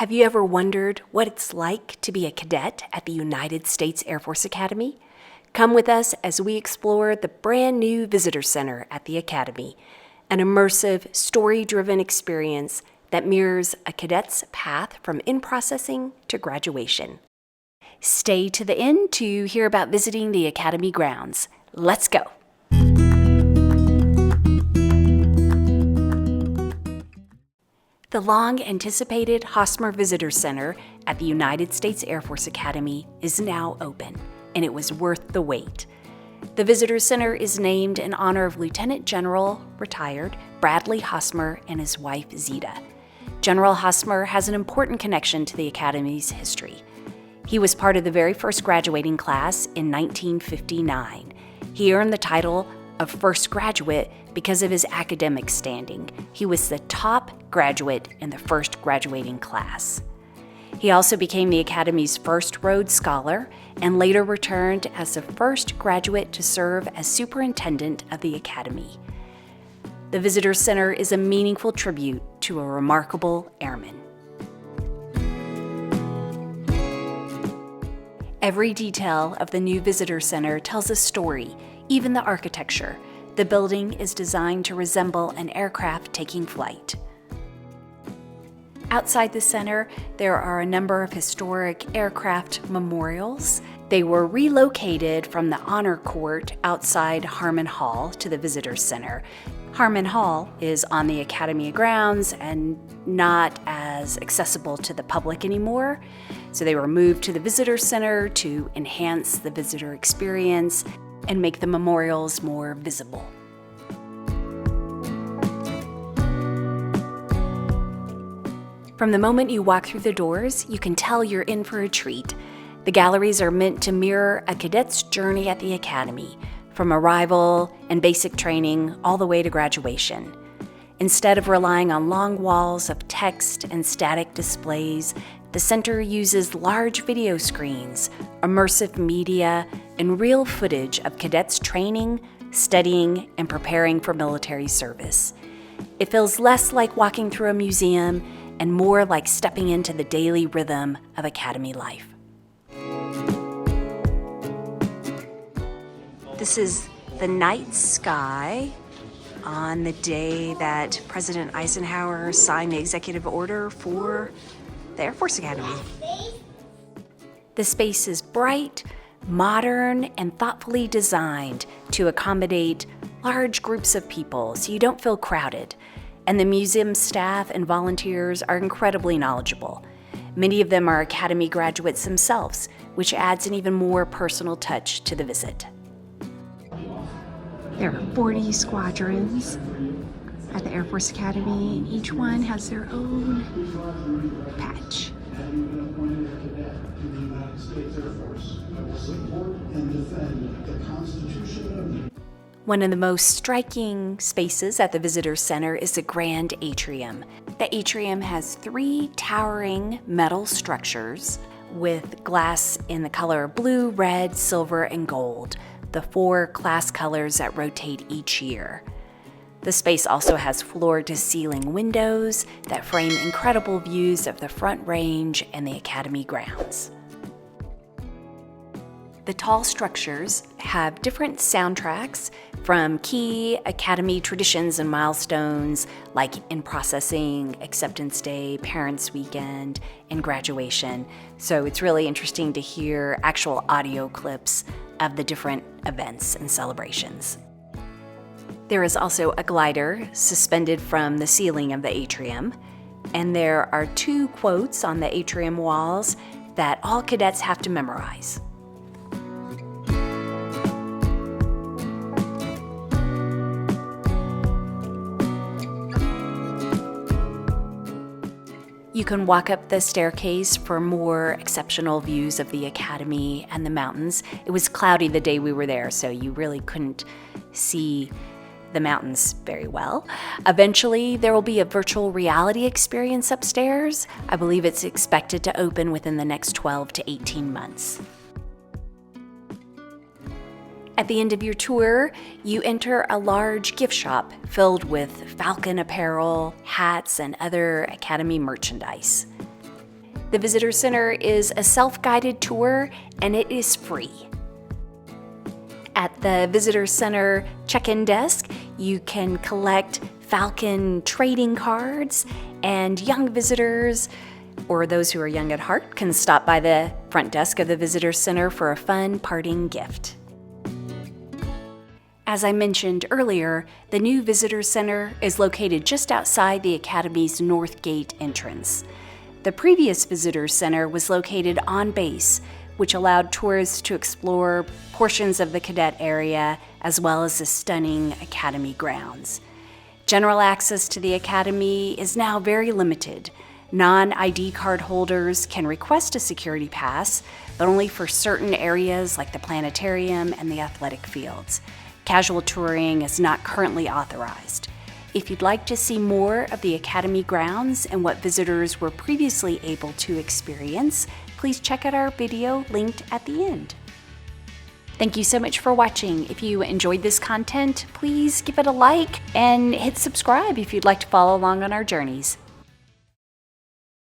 Have you ever wondered what it's like to be a cadet at the United States Air Force Academy? Come with us as we explore the brand new Visitor Center at the Academy, an immersive, story-driven experience that mirrors a cadet's path from in-processing to graduation. Stay to the end to hear about visiting the Academy grounds. Let's go! The long-anticipated Hosmer Visitor Center at the United States Air Force Academy is now open, and it was worth the wait. The Visitor Center is named in honor of Lieutenant General, retired, Bradley Hosmer and his wife, Zita. General Hosmer has an important connection to the Academy's history. He was part of the very first graduating class in 1959. He earned the title of first graduate because of his academic standing. He was the top graduate in the first graduating class. He also became the Academy's first Rhodes Scholar and later returned as the first graduate to serve as superintendent of the Academy. The Visitor Center is a meaningful tribute to a remarkable airman. Every detail of the new Visitor Center tells a story, even the architecture. The building is designed to resemble an aircraft taking flight. Outside the center, there are a number of historic aircraft memorials. They were relocated from the Honor Court outside Harmon Hall to the Visitor Center. Harmon Hall is on the Academy grounds and not as accessible to the public anymore, so they were moved to the Visitor Center to enhance the visitor experience and make the memorials more visible. From the moment you walk through the doors, you can tell you're in for a treat. The galleries are meant to mirror a cadet's journey at the Academy, from arrival and basic training all the way to graduation. Instead of relying on long walls of text and static displays, the center uses large video screens, immersive media, and real footage of cadets training, studying, and preparing for military service. It feels less like walking through a museum and more like stepping into the daily rhythm of Academy life. This is the night sky on the day that President Eisenhower signed the executive order for the Air Force Academy. The space is bright, modern, and thoughtfully designed to accommodate large groups of people so you don't feel crowded. And the museum staff and volunteers are incredibly knowledgeable. Many of them are Academy graduates themselves, which adds an even more personal touch to the visit. There are 40 squadrons at the Air Force Academy, and each one has their own patch. One of the most striking spaces at the Visitor Center is the Grand Atrium. The atrium has 3 towering metal structures with glass in the color of blue, red, silver, and gold, the 4 class colors that rotate each year. The space also has floor-to-ceiling windows that frame incredible views of the Front Range and the Academy grounds. The tall structures have different soundtracks from key Academy traditions and milestones like in processing, Acceptance Day, Parents' Weekend, and graduation. So it's really interesting to hear actual audio clips of the different events and celebrations. There is also a glider suspended from the ceiling of the atrium, and there are 2 quotes on the atrium walls that all cadets have to memorize. You can walk up the staircase for more exceptional views of the Academy and the mountains. It was cloudy the day we were there, so you really couldn't see the mountains very well. Eventually, there will be a virtual reality experience upstairs. I believe it's expected to open within the next 12 to 18 months. At the end of your tour, you enter a large gift shop filled with Falcon apparel, hats, and other Academy merchandise. The Visitor Center is a self-guided tour and it is free. At the Visitor Center check-in desk, you can collect Falcon trading cards, and young visitors, or those who are young at heart, can stop by the front desk of the Visitor Center for a fun parting gift. As I mentioned earlier, the new Visitor Center is located just outside the Academy's North Gate entrance. The previous Visitor Center was located on base, which allowed tourists to explore portions of the Cadet area as well as the stunning Academy grounds. General access to the Academy is now very limited. Non-ID card holders can request a security pass, but only for certain areas like the planetarium and the athletic fields. Casual touring is not currently authorized. If you'd like to see more of the Academy grounds and what visitors were previously able to experience, please check out our video linked at the end. Thank you so much for watching. If you enjoyed this content, please give it a like and hit subscribe if you'd like to follow along on our journeys.